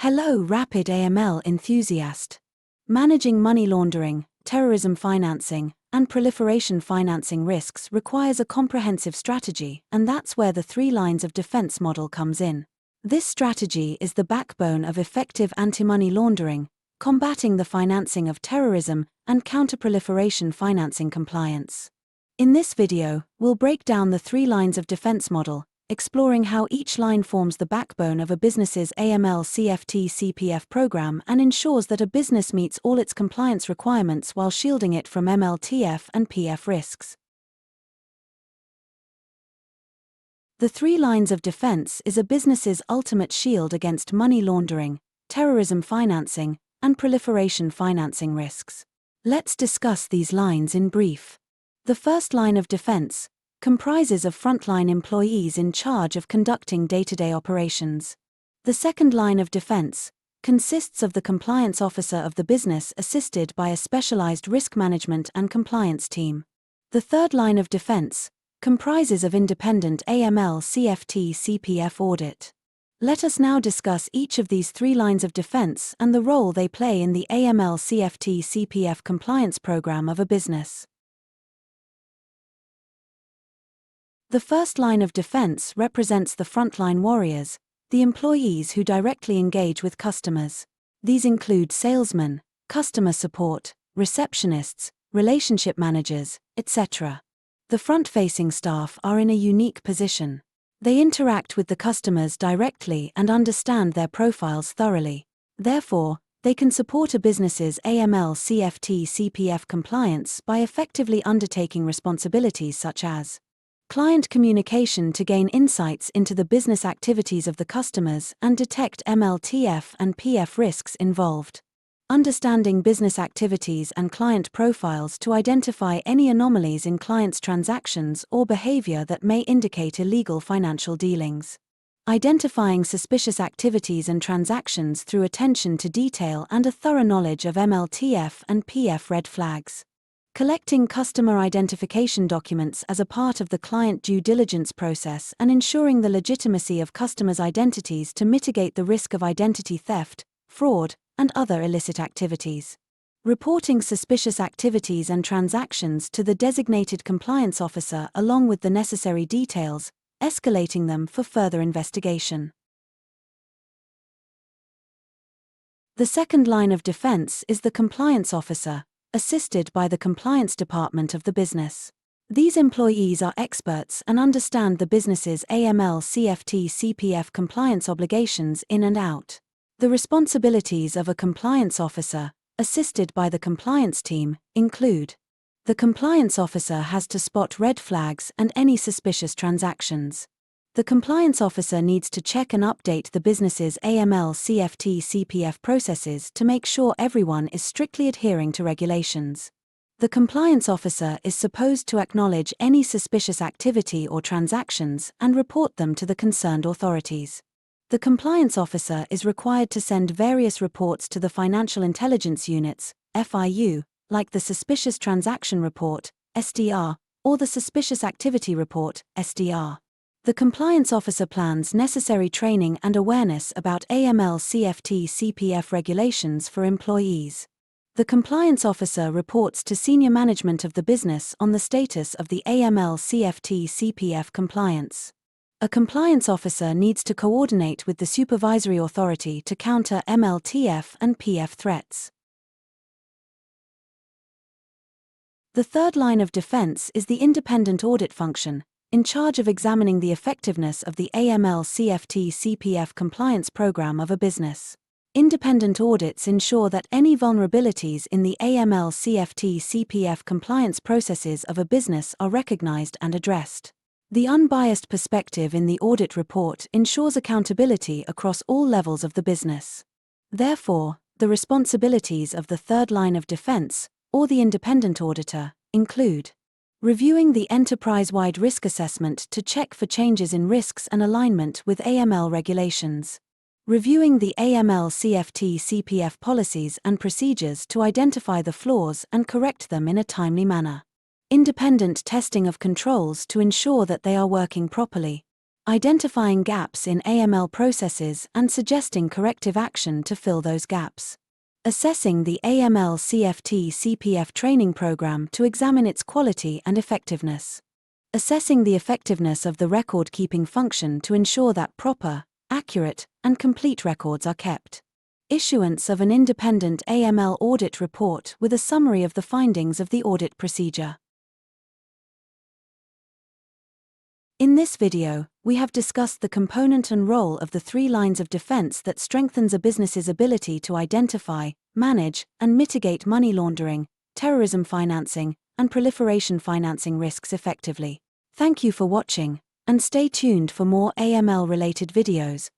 Hello, RapidAML enthusiast. Managing money laundering, terrorism financing, and proliferation financing risks requires a comprehensive strategy, and that's where the 3 lines of defense model comes in. This strategy is the backbone of effective anti-money laundering, combating the financing of terrorism, and counter-proliferation financing compliance. In this video, we'll break down the 3 lines of defense model, exploring how each line forms the backbone of a business's AML CFT CPF program and ensures that a business meets all its compliance requirements while shielding it from MLTF and PF risks. The 3 lines of defense is a business's ultimate shield against money laundering, terrorism financing, and proliferation financing risks. Let's discuss these lines in brief. The first line of defense comprises of frontline employees in charge of conducting day-to-day operations. The second line of defense consists of the compliance officer of the business assisted by a specialized risk management and compliance team. The third line of defense comprises of independent AML CFT CPF audit. Let us now discuss each of these 3 lines of defense and the role they play in the AML CFT CPF compliance program of a business. The first line of defense represents the frontline warriors, the employees who directly engage with customers. These include salesmen, customer support, receptionists, relationship managers, etc. The front-facing staff are in a unique position. They interact with the customers directly and understand their profiles thoroughly. Therefore, they can support a business's AML CFT CPF compliance by effectively undertaking responsibilities such as client communication to gain insights into the business activities of the customers and detect MLTF and PF risks involved. Understanding business activities and client profiles to identify any anomalies in clients' transactions or behavior that may indicate illegal financial dealings. Identifying suspicious activities and transactions through attention to detail and a thorough knowledge of MLTF and PF red flags. Collecting customer identification documents as a part of the client due diligence process and ensuring the legitimacy of customers' identities to mitigate the risk of identity theft, fraud, and other illicit activities. Reporting suspicious activities and transactions to the designated compliance officer along with the necessary details, escalating them for further investigation. The second line of defense is the compliance officer, assisted by the compliance department of the business. These employees are experts and understand the business's AML CFT CPF compliance obligations in and out. The responsibilities of a compliance officer, assisted by the compliance team, include: the compliance officer has to spot red flags and any suspicious transactions. The compliance officer needs to check and update the business's AML CFT CPF processes to make sure everyone is strictly adhering to regulations. The compliance officer is supposed to acknowledge any suspicious activity or transactions and report them to the concerned authorities. The compliance officer is required to send various reports to the financial intelligence units, FIU, like the Suspicious Transaction Report, STR, or the Suspicious Activity Report, STR. The compliance officer plans necessary training and awareness about AML CFT CPF regulations for employees. The compliance officer reports to senior management of the business on the status of the AML CFT CPF compliance. A compliance officer needs to coordinate with the supervisory authority to counter MLTF and PF threats. The third line of defense is the independent audit function, in charge of examining the effectiveness of the AML CFT CPF compliance program of a business. Independent audits ensure that any vulnerabilities in the AML CFT CPF compliance processes of a business are recognized and addressed. The unbiased perspective in the audit report ensures accountability across all levels of the business. Therefore, the responsibilities of the third line of defense, or the independent auditor, include: reviewing the enterprise-wide risk assessment to check for changes in risks and alignment with AML regulations. Reviewing the AML CFT CPF policies and procedures to identify the flaws and correct them in a timely manner. Independent testing of controls to ensure that they are working properly. identifying gaps in AML processes and suggesting corrective action to fill those gaps. Assessing the AML CFT-CPF training program to examine its quality and effectiveness. Assessing the effectiveness of the record-keeping function to ensure that proper, accurate, and complete records are kept. Issuance of an independent AML audit report with a summary of the findings of the audit procedure. In this video, we have discussed the component and role of the 3 lines of defense that strengthens a business's ability to identify, manage, and mitigate money laundering, terrorism financing, and proliferation financing risks effectively. Thank you for watching, and stay tuned for more AML-related videos.